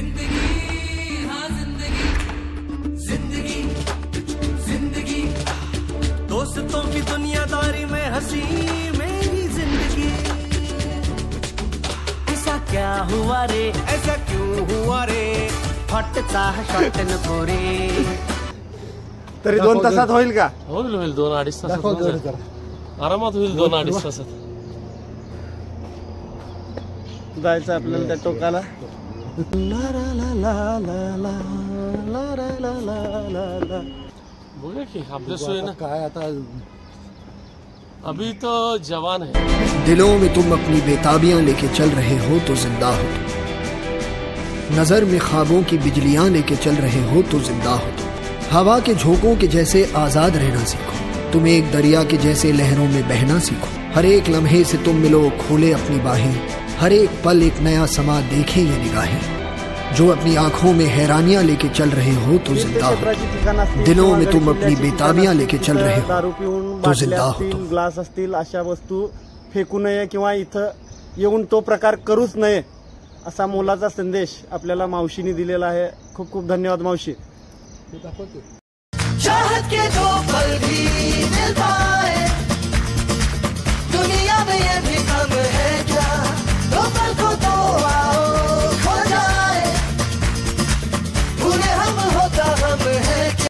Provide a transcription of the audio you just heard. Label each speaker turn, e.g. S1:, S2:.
S1: जिंदगी हाँ जिंदगी जिंदगी जिंदगी दोस्तों की दुनियादारी में हंसी मेरी जिंदगी। ऐसा क्या हुआ रे, ऐसा क्यों हुआ रे, फटचा शॉट नको रे।
S2: तरी 2 तासात होईल का?
S3: होईल 2-2.5 तासात आरामात होईल 2-2.5 तासात
S2: जायचं आपल्याला त्या टोकाला।
S3: बघूया की आपल्या सोयीनं काय आता अभी तो जवान है।
S4: दिलों में तुम अपनी बेताबियां लेके चल रहे हो तो जिंदा हो तुम, नजर में ख्वाबों की बिजलियां लेके चल रहे हो तो जिंदा हो तुम। हवा के झोंकों के जैसे आजाद रहना सीखो, तुम एक दरिया के जैसे लहरों में बहना सीखो। हर एक लम्हे से तुम मिलो खोले अपनी बाहें, हर एक पल एक नया समा देखे ये निगाहें। जो अपनी आंखों में हैरानियां लेके चल रहे हो तो जिंदा हो, दिलों में तुम अपनी बेताबियां लेके चल रहे हो
S2: दारू पिऊन
S4: तो जिंदा हो तुम।
S2: ग्लास असतील अशा वस्तू फेकू नये किंवा इथं येऊन तो प्रकार करूच नये असा मोलाचा संदेश आपल्याला मावशीने दिलेला आहे। खूप खूप धन्यवाद मावशी।
S1: चाहत के दो पल भी मिल पाए